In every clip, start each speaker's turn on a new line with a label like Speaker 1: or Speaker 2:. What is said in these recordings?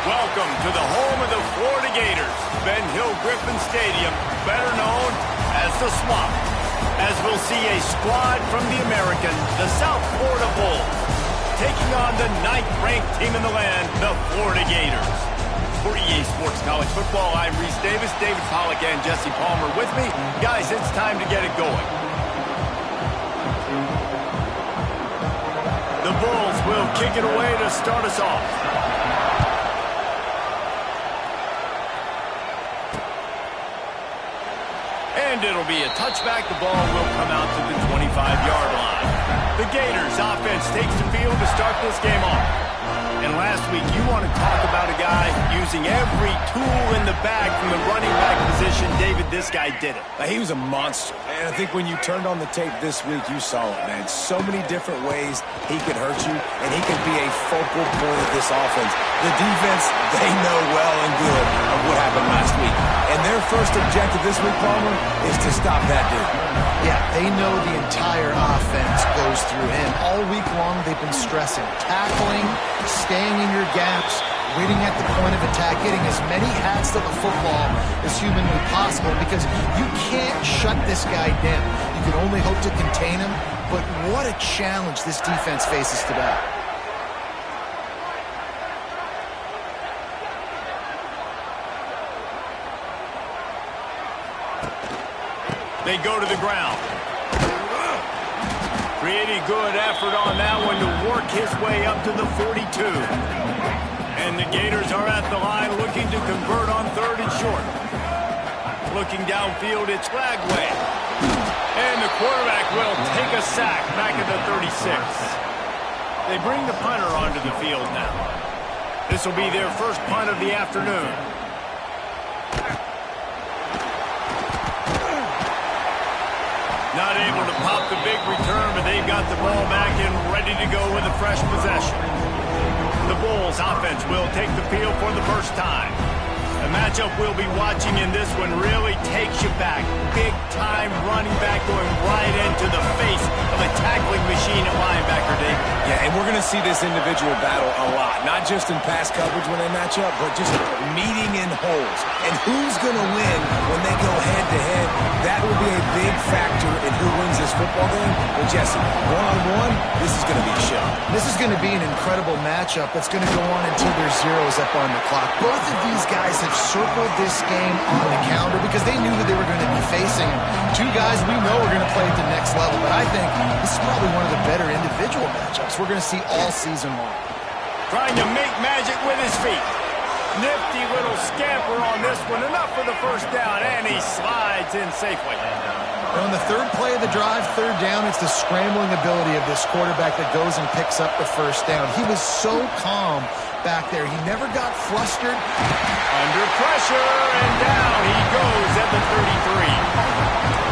Speaker 1: Welcome to the home of the Florida Gators, Ben Hill Griffin Stadium, better known as the Swamp, as we'll see a squad from the American, the South Florida Bulls, taking on the 9th-ranked team in the land, the Florida Gators. For EA Sports College Football, I'm Reese Davis, David Pollack, and Jesse Palmer with me. Guys, it's time to get it going. The Bulls will kick it away to start us off. And it'll be a touchback. The ball will come out to the 25-yard line. The Gators offense takes the field to start this game off. And last week, you want to talk about a guy using every tool in the bag from the running back position. David, this guy did it.
Speaker 2: He was a monster. And I think when you turned on the tape this week, you saw it, man. So many different ways he could hurt you, and he could be a focal point of this offense. The defense, they know well and good of what happened last week. And their first objective this week, Palmer, is to stop that dude.
Speaker 3: Yeah, they know the entire offense goes through him. All week long, they've been stressing tackling, staying in your gaps, waiting at the point of attack, getting as many hats to the football as humanly possible, because you can't shut this guy down. You can only hope to contain him, but what a challenge this defense faces today.
Speaker 1: They go to the ground. Pretty good effort on that one to work his way up to the 42. And the Gators are at the line looking to convert on 3rd and short. Looking downfield, it's Lagway. And the quarterback will take a sack back at the 36. They bring the punter onto the field now. This will be their first punt of the afternoon. Not able to pop the big return, but they've got the ball back and ready to go with a fresh possession. The Bulls offense will take the field for the first time. The matchup we'll be watching in this one really takes you back. Big-time running back going right into the face of a tackling machine at linebacker, Dave.
Speaker 2: Yeah, and we're going to see this individual battle a lot. Not just in pass coverage when they match up, but just meeting in holes. And who's going to win when they go head-to-head? That will be a big factor in who wins this football game. Well, Jesse, one-on-one, this is going to be a show.
Speaker 3: This is going to be an incredible matchup that's going to go on until there's zeros up on the clock. Both of these guys have circled this game on the calendar because they knew that they were going to be facing two guys we know are going to play at the next level. But I think this is probably one of the better individual matchups we're going to see all season long.
Speaker 1: Trying to make magic with his feet. Nifty little scamper on this one. Enough for the first down, and he slides in safely.
Speaker 3: And on the third play of the drive, third down, it's the scrambling ability of this quarterback that goes and picks up the first down. He was so calm back there. He never got flustered.
Speaker 1: Under pressure, and down he goes at the 33.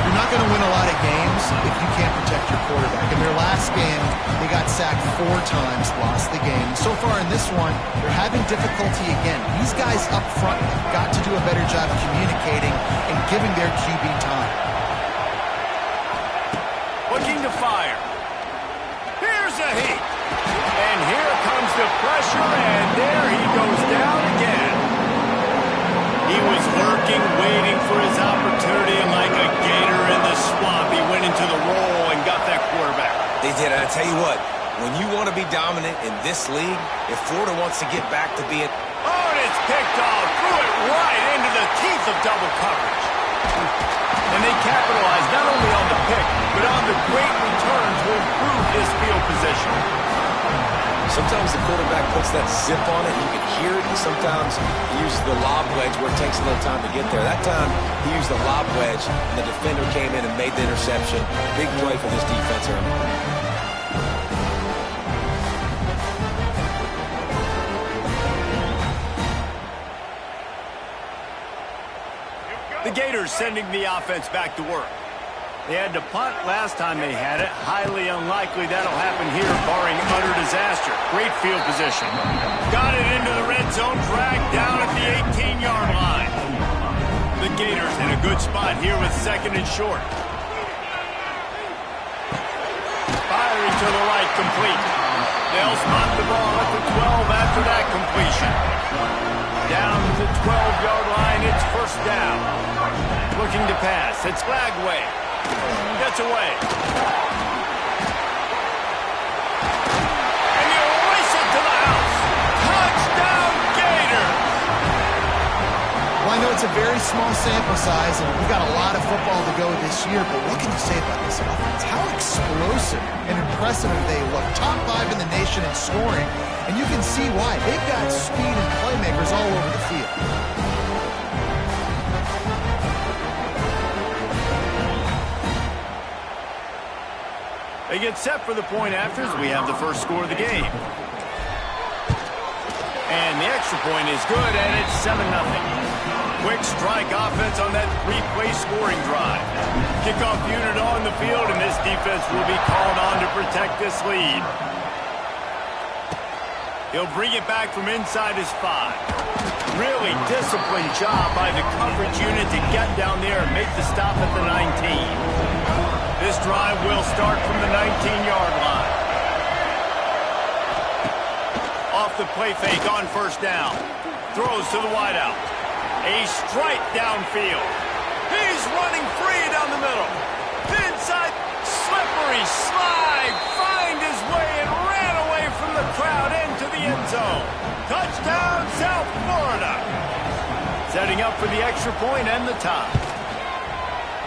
Speaker 3: You're not going to win a lot of games if you can't protect your quarterback. In their last game, they got sacked 4 times, lost the game. So far in this one, they're having difficulty again. These guys up front have got to do a better job communicating and giving their QB time.
Speaker 1: Looking to fire. Here's a heat. And here comes the pressure, and there he goes down again. He was lurking, waiting for his opportunity, and like a gator in the swamp, he went into the roll and got that quarterback.
Speaker 2: They did. I tell you what, when you want to be dominant in this league, if Florida wants to get back to being...
Speaker 1: Oh, and it's picked off. Threw it right into the teeth of double coverage. And they capitalize not only on the pick, but on the great return to improve this field position.
Speaker 2: Sometimes the quarterback puts that zip on it, you can hear it, and sometimes he uses the lob wedge where it takes a little time to get there. That time, he used the lob wedge, and the defender came in and made the interception. Big play for this defense early.
Speaker 1: The Gators sending the offense back to work. They had to punt last time they had it. Highly unlikely that'll happen here, barring utter disaster. Great field position. Got it into the red zone, dragged down at the 18-yard line. The Gators in a good spot here with second and short. Firing to the right, complete. They'll spot the ball at the 12 after that completion. Down to the 12-yard line, it's first down. Looking to pass, it's Lagway. Gets away. And you race it to the house. Touchdown, Gator!
Speaker 3: Well, I know it's a very small sample size, and we've got a lot of football to go this year, but what can you say about this offense? How explosive and impressive they look. Top 5 in the nation in scoring, and you can see why. They've got speed and playmakers all over the field.
Speaker 1: They get set for the point after as we have the first score of the game. And the extra point is good, and it's 7-0. Quick strike offense on that 3-play scoring drive. Kickoff unit on the field, and this defense will be called on to protect this lead. He'll bring it back from inside his 5. Really disciplined job by the coverage unit to get down there and make the stop at the 19. This drive will start from the 19-yard line. Off the play fake on first down. Throws to the wideout. A strike downfield. He's running free down the middle. Inside, slippery slide. Find his way and ran away from the crowd into the end zone. Touchdown, South Florida. Setting up for the extra point and the tie.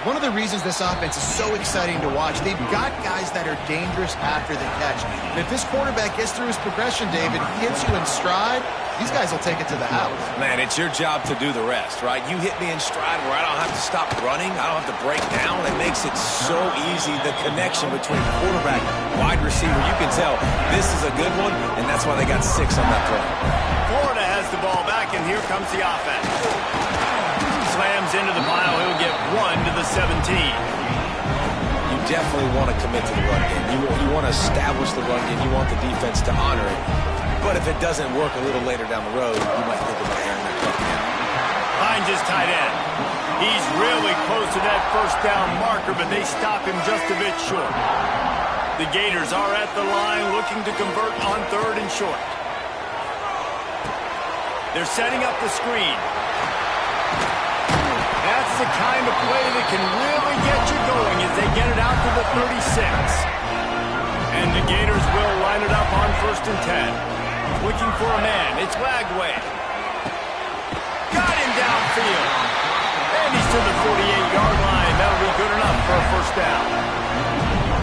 Speaker 3: One of the reasons this offense is so exciting to watch, they've got guys that are dangerous after the catch. And if this quarterback gets through his progression, David, hits you in stride, these guys will take it to the house.
Speaker 2: Man, it's your job to do the rest, right? You hit me in stride where I don't have to stop running. I don't have to break down. It makes it so easy, the connection between quarterback and wide receiver. You can tell this is a good one, and that's why they got 6 on that play.
Speaker 1: and here comes the offense. Slams into the pile. He'll get 1 to the 17.
Speaker 2: You definitely want to commit to the run game. You want to establish the run game. You want the defense to honor it. But if it doesn't work a little later down the road, you might think about airing that puck down.
Speaker 1: Finds his tight end. He's really close to that first down marker, but they stop him just a bit short. The Gators are at the line looking to convert on 3rd and short. They're setting up the screen. That's the kind of play that can really get you going as they get it out to the 36. And the Gators will line it up on 1st and 10. Looking for a man. It's Lagway. Got him downfield. And he's to the 48-yard line. That'll be good enough for a first down.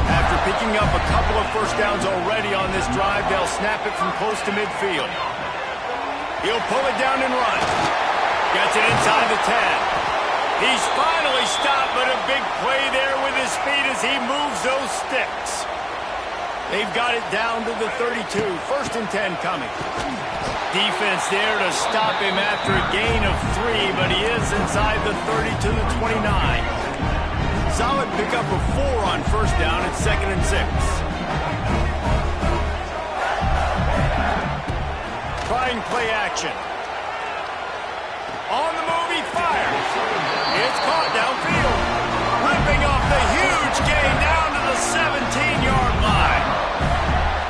Speaker 1: After picking up a couple of first downs already on this drive, they'll snap it from close to midfield. He'll pull it down and run. Gets it inside the 10. He's finally stopped, but a big play there with his feet as he moves those sticks. They've got it down to the 32. 1st and 10 coming. Defense there to stop him after a gain of 3, but he is inside the 30 to the 29. Solid pickup of 4 on first down at 2nd and 6. Trying play action. On the move, he fires. It's caught downfield. Ripping off the huge gain down to the 17-yard line.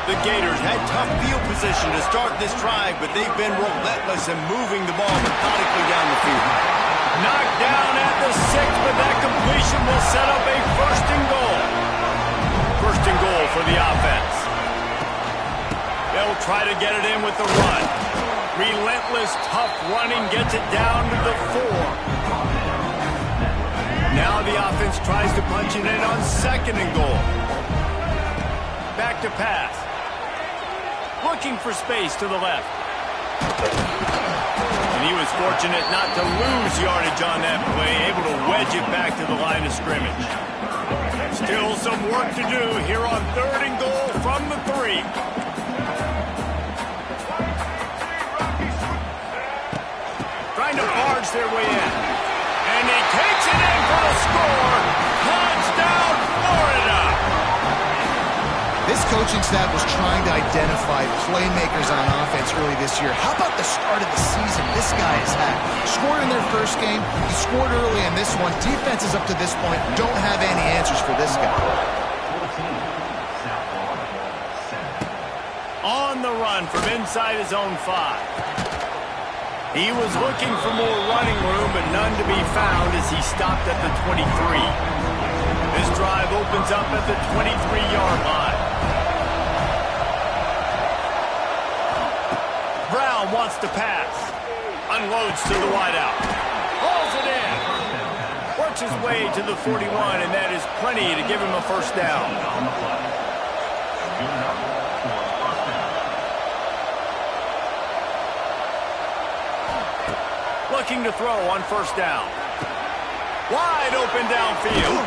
Speaker 1: The Gators had tough field position to start this drive, but they've been relentless in moving the ball methodically down the field. Knocked down at the 6, but that completion will set up a 1st and goal. 1st and goal for the offense. They'll try to get it in with the run. Relentless, tough running gets it down to the 4. Now the offense tries to punch it in on 2nd and goal. Back to pass. Looking for space to the left. And he was fortunate not to lose yardage on that play, able to wedge it back to the line of scrimmage. Still some work to do here on 3rd and goal from the 3. Trying to barge their way in. And he takes it in for the score. Touchdown, Florida!
Speaker 3: This coaching staff was trying to identify playmakers on offense early this year. How about the start of the season this guy has had? Scored in their first game. He scored early in this one. Defenses up to this point don't have any answers for this guy.
Speaker 1: On the run from inside his own 5. He was looking for more running room, but none to be found as he stopped at the 23. This drive opens up at the 23-yard line. Brown wants to pass. Unloads to the wideout. Hauls it in. Works his way to the 41, and that is plenty to give him a first down. Looking to throw on first down. Wide open downfield.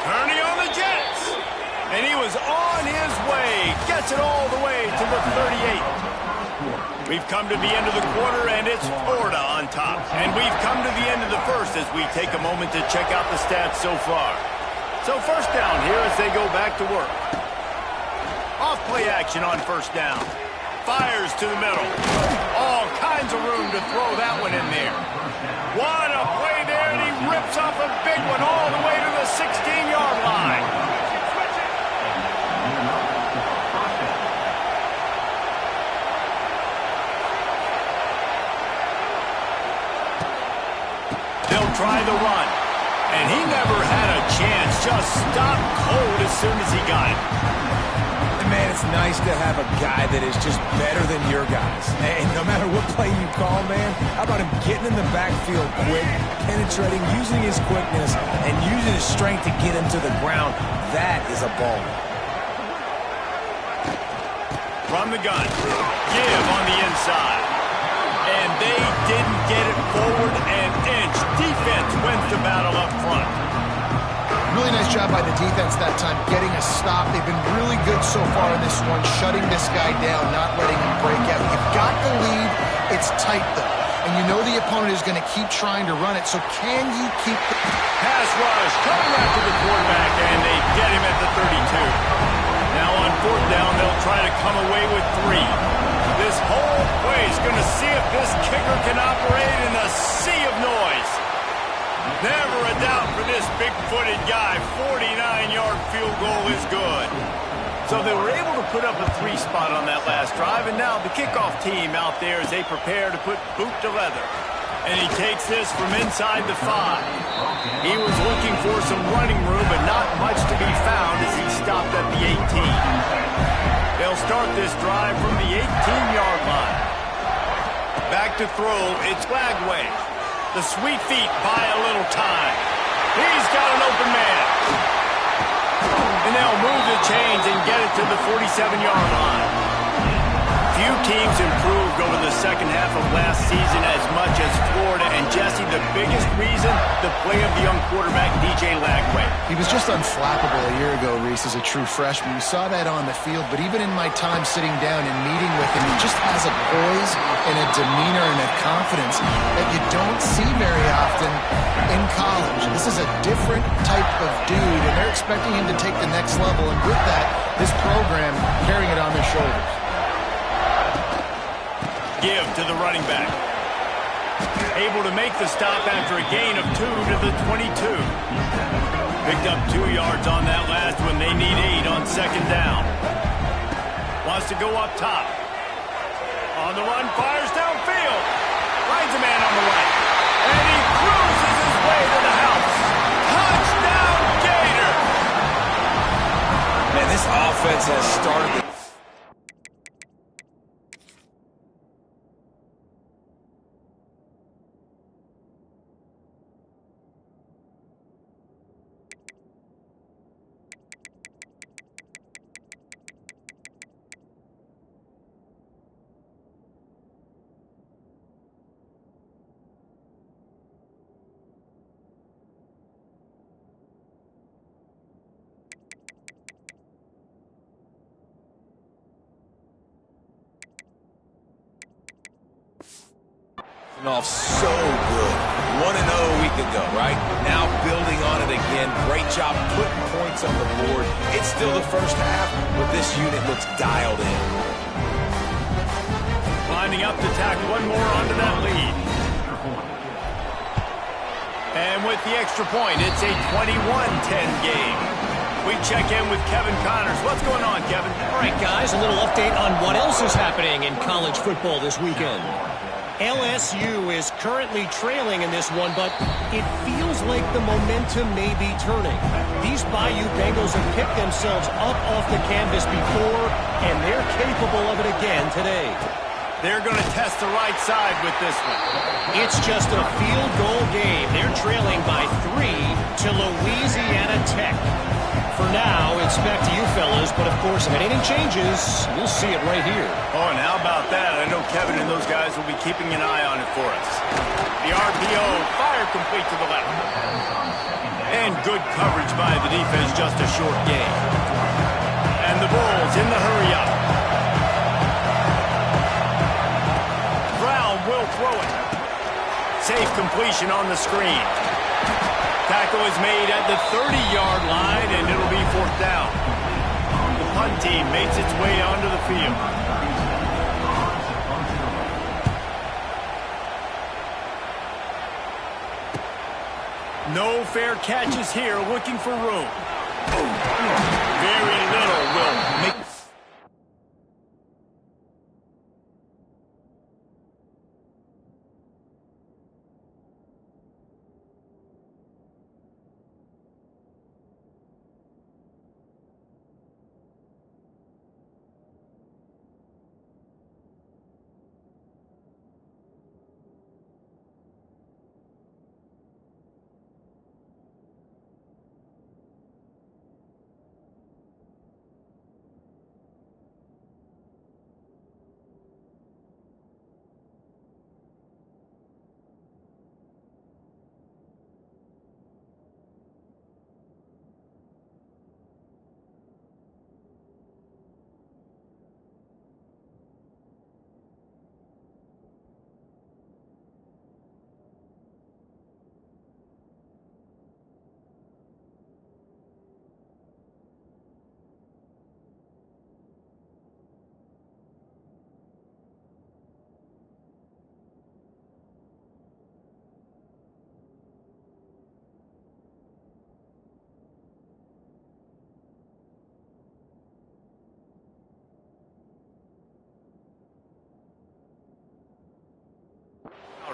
Speaker 1: Turning on the Jets. And he was on his way. Gets it all the way to the 38. We've come to the end of the quarter, and it's Florida on top. And we've come to the end of the first as we take a moment to check out the stats so far. So first down here as they go back to work. Off play action on first down. Fires to the middle. All kinds of room to throw that one in there. What a play there, and he rips off a big one all the way to the 16-yard line. They'll try the run, and he never had a chance. Just stopped cold as soon as he got it.
Speaker 2: Man, it's nice to have a guy that is just better than your guys. And no matter what play you call, man, how about him getting in the backfield quick, penetrating, using his quickness, and using his strength to get him to the ground. That is a ball.
Speaker 1: From the gun, give on the inside. And they didn't get it forward an inch. Defense wins the battle up front.
Speaker 3: Really nice job by the defense that time, getting a stop. They've been really good so far in this one, shutting this guy down, not letting him break out. You've got the lead. It's tight, though. and you know the opponent is going to keep trying to run it, so can you keep the
Speaker 1: pass rush coming after the quarterback, and they get him at the 32. Now on fourth down, they'll try to come away with 3. This whole play is going to see if this kicker can operate in a sea of noise. Never a doubt for this big-footed guy. 49-yard field goal is good. So they were able to put up a 3 spot on that last drive, and now the kickoff team out there as they prepare to put boot to leather. And he takes this from inside the 5. He was looking for some running room, but not much to be found as he stopped at the 18. They'll start this drive from the 18-yard line. Back to throw, it's Lagway. The sweet feet buy a little time. He's got an open man. And they'll move the chains and get it to the 47-yard line. Few teams improved over the second half of last season as much as Florida. And Jesse, the biggest reason, the play of the young quarterback, DJ Lagway.
Speaker 3: He was just unflappable a year ago, Reese, as a true freshman. We saw that on the field, but even in my time sitting down and meeting with him, he just has a poise and a demeanor and a confidence that you don't see very often in college. This is a different type of dude, and they're expecting him to take the next level, and with that, this program carrying it on their shoulders.
Speaker 1: Give to the running back. Able to make the stop after a gain of 2 to the 22. Picked up 2 yards on that last one. They need 8 on second down. Wants to go up top. On the run, fires downfield. Finds a man on the right. And he cruises his way to the house. Touchdown, Gator!
Speaker 2: Man, this offense has started. Off so good. 1-0 a week ago, right? Now building on it again. Great job putting points on the board. It's still the first half, but this unit looks dialed in.
Speaker 1: Lining up to tack one more onto that lead. And with the extra point, it's a 21-10 game. We check in with Kevin Connors. What's going on, Kevin?
Speaker 4: All right, guys, a little update on what else is happening in college football this weekend. LSU is currently trailing in this one, but it feels like the momentum may be turning. These Bayou Bengals have picked themselves up off the canvas before, and they're capable of it again today.
Speaker 1: They're going to test the right side with this one.
Speaker 4: It's just a field goal game. They're trailing by 3 to Louisiana Tech. For now, it's back to you fellas, but of course, if anything changes, you'll see it right here.
Speaker 1: Oh, and how about that? I know Kevin and those guys will be keeping an eye on it for us. The RPO, fire complete to the left. And good coverage by the defense, just a short gain. And the Bulls in the hurry-up. Brown will throw it. Safe completion on the screen. Tackle is made at the 30-yard line, and it'll be fourth down. The punt team makes its way onto the field. No fair catches here, looking for room. Very little will make...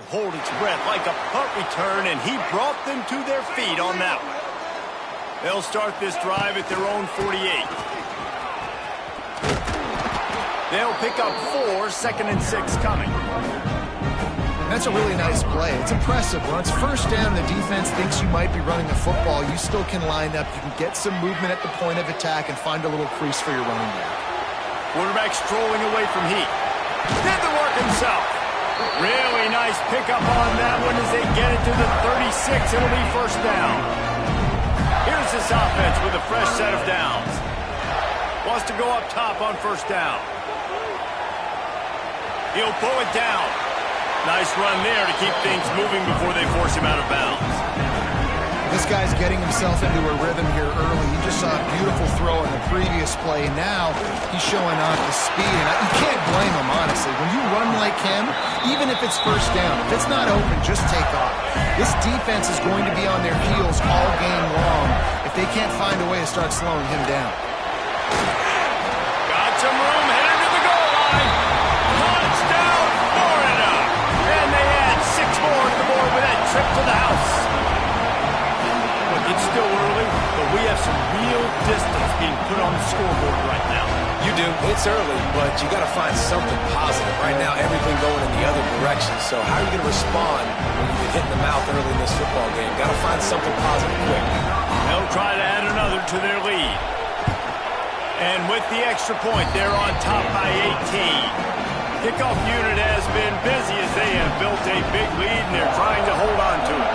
Speaker 1: hold its breath like a punt return, and he brought them to their feet on that one. They'll start this drive at their own 48. They'll pick up 4, 2nd and 6 coming.
Speaker 3: That's a really nice play. It's impressive. When it's first down and the defense thinks you might be running the football, you still can line up. You can get some movement at the point of attack and find a little crease for your running back.
Speaker 1: Quarterback strolling away from Heat. Did the work himself. Really nice pickup on that one as they get it to the 36. It'll be first down. Here's this offense with a fresh set of downs. Wants to go up top on first down. He'll pull it down. Nice run there to keep things moving before they force him out of bounds.
Speaker 3: This guy's getting himself into a rhythm here early. You just saw a beautiful throw in the previous play. Now he's showing off the speed, and you can't blame him, honestly. When you run like him, even if it's first down, if it's not open, just take off. This defense is going to be on their heels all game long if they can't find a way to start slowing him down.
Speaker 1: Got some room, headed to the goal line. Touchdown, Florida! And they add 6 more to the board with that trip to the house. Look, it's still early, but we have some real distance being put on the scoreboard right now.
Speaker 2: You do. It's early, but you got to find something positive. Right now, everything going in the other direction. So how are you going to respond when you get hit in the mouth early in this football game? Got to find something positive quick.
Speaker 1: They'll try to add another to their lead. And with the extra point, they're on top by 18. Kickoff unit has been busy as they have built a big lead, and they're trying to hold on to it.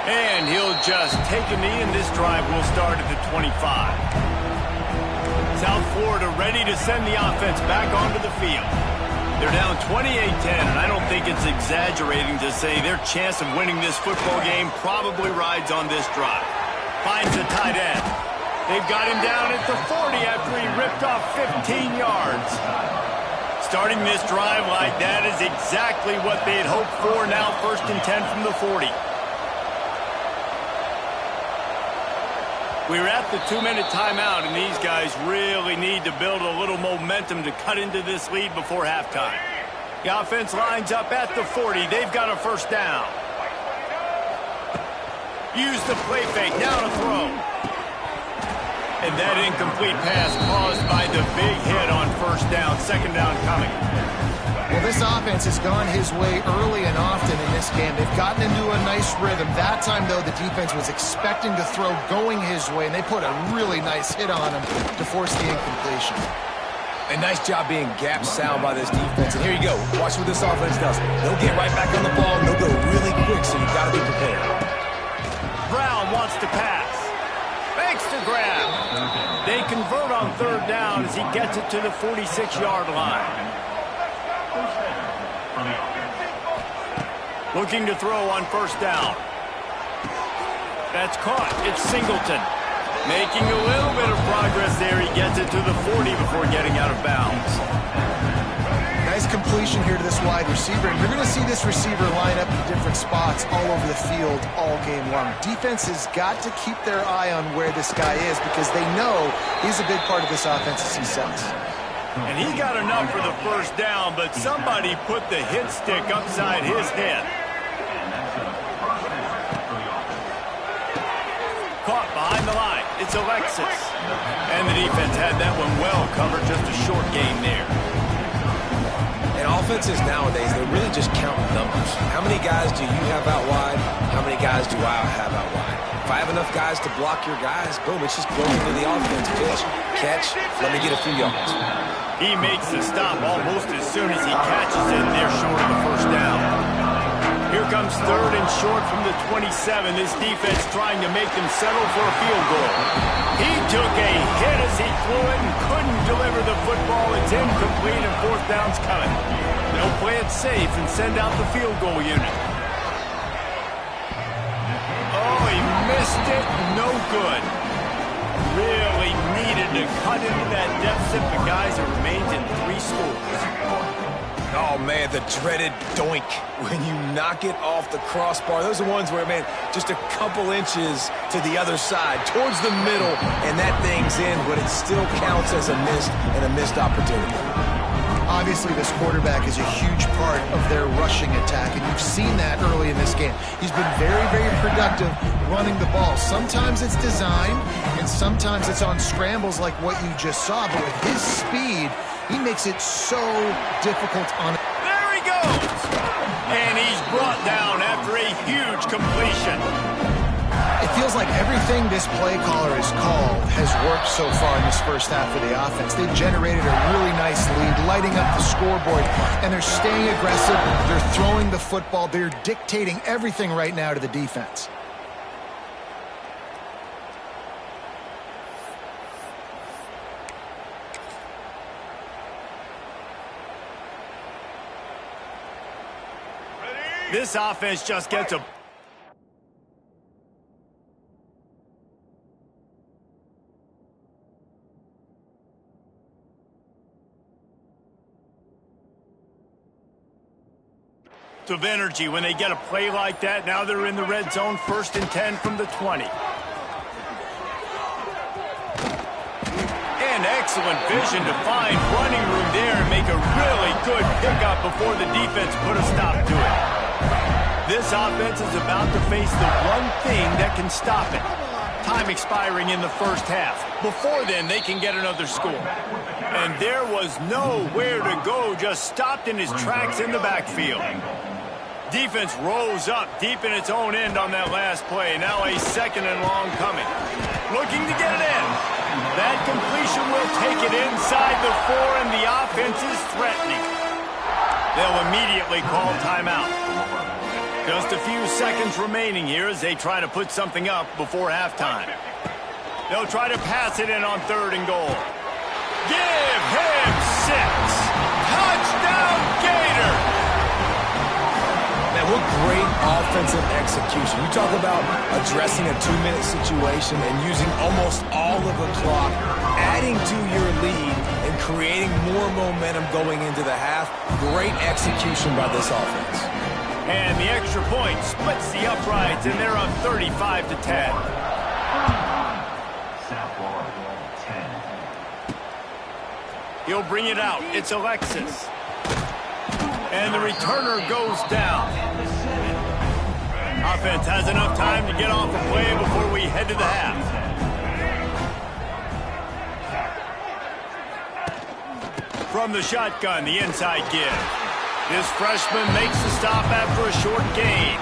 Speaker 1: And he'll just take a knee, and this drive will start at the 25. South Florida ready to send the offense back onto the field. They're down 28-10, and I don't think it's exaggerating to say their chance of winning this football game probably rides on this drive. Finds the tight end. They've got him down at the 40 after he ripped off 15 yards. Starting this drive like that is exactly what they had hoped for. Now 1st and 10 from the 40. We're at the 2-minute timeout, and these guys really need to build a little momentum to cut into this lead before halftime. The offense lines up at the 40. They've got a first down. Use the play fake. Now to throw. And that incomplete pass caused by the big hit on first down. 2nd down coming.
Speaker 3: Well, this offense has gone his way early and often in this game. They've gotten into a nice rhythm. That time, though, the defense was expecting to throw going his way, and they put a really nice hit on him to force the incompletion.
Speaker 2: A nice job being gap sound by this defense. And here you go. Watch what this offense does. They'll get right back on the ball, and they'll go really quick, so you've got to be prepared.
Speaker 1: Brown wants to pass. Fakes to grab. They convert on 3rd down as he gets it to the 46-yard line. Looking to throw on first down. That's caught. It's Singleton. Making a little bit of progress there. He gets it to the 40 before getting out of bounds.
Speaker 3: Nice completion here to this wide receiver. And you're going to see this receiver line up in different spots all over the field all game long. Defense has got to keep their eye on where this guy is because they know he's a big part of this offense as he sets.
Speaker 1: And he got enough for the first down, but somebody put the hit stick upside his head. Caught behind the line. It's Alexis. And the defense had that one well covered. Just a short gain there.
Speaker 2: And offenses nowadays, they're really just counting numbers. How many guys do you have out wide? How many guys do I have out wide? If I have enough guys to block your guys, boom, it's just going into the offense. Pitch, catch, let me get a few yards.
Speaker 1: He makes the stop almost as soon as he catches it. They're short of the first down. Here comes 3rd and short from the 27. This defense trying to make them settle for a field goal. He took a hit as he threw it and couldn't deliver the football. It's incomplete and 4th down's coming. They'll play it safe and send out the field goal unit. Oh, he missed it. No good. Really needed to cut into that deficit, but guys, it remains in 3 scores.
Speaker 2: Oh, man, the dreaded doink when you knock it off the crossbar. Those are ones where, man, just a couple inches to the other side, towards the middle, and that thing's in, but it still counts as a missed opportunity.
Speaker 3: Obviously, this quarterback is a huge part of their rushing attack, and you've seen that early in this game. He's been very, very productive running the ball. Sometimes it's designed, and sometimes it's on scrambles like what you just saw. But with his speed, he makes it so difficult on it.
Speaker 1: There he goes! And he's brought down after a huge completion.
Speaker 3: It feels like everything this play caller has called has worked so far in this first half of the offense. They've generated a really nice lead, lighting up the scoreboard, and they're staying aggressive. They're throwing the football. They're dictating everything right now to the defense.
Speaker 1: This offense just gets a... of energy when they get a play like that. Now they're in the red zone, 1st and 10 from the 20. And excellent vision to find running room there and make a really good pickup before the defense put a stop to it. This offense is about to face the one thing that can stop it. Time expiring in the first half. Before then, they can get another score. And there was nowhere to go, just stopped in his tracks in the backfield. Defense rose up deep in its own end on that last play. Now a 2nd and long coming. Looking to get it in. That completion will take it inside the 4, and the offense is threatening. They'll immediately call timeout. Just a few seconds remaining here as they try to put something up before halftime. They'll try to pass it in on 3rd and goal. Give him 6. Touchdown, Gator!
Speaker 2: What great offensive execution. You talk about addressing a 2-minute situation and using almost all of the clock, adding to your lead and creating more momentum going into the half. Great execution by this offense.
Speaker 1: And the extra point splits the uprights, and they're up 35 to 10. He'll bring it out. It's Alexis. And the returner goes down. Offense has enough time to get off the play before we head to the half. From the shotgun, the inside give. This freshman makes the stop after a short gain.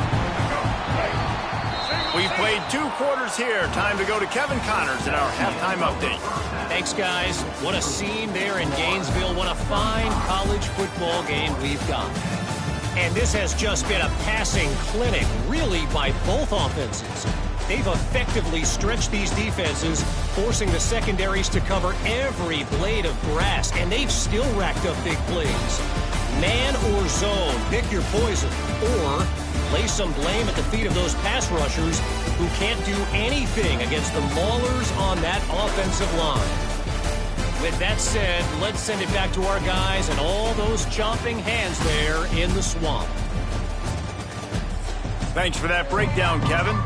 Speaker 1: We've played 2 quarters here. Time to go to Kevin Connors in our halftime update.
Speaker 4: Thanks, guys. What a scene there in Gainesville. What a fine college football game we've got. And this has just been a passing clinic, really, by both offenses. They've effectively stretched these defenses, forcing the secondaries to cover every blade of grass, and they've still racked up big plays. Man or zone, pick your poison, or lay some blame at the feet of those pass rushers who can't do anything against the maulers on that offensive line. With that said, let's send it back to our guys and all those chomping hands there in the swamp.
Speaker 1: Thanks for that breakdown, Kevin.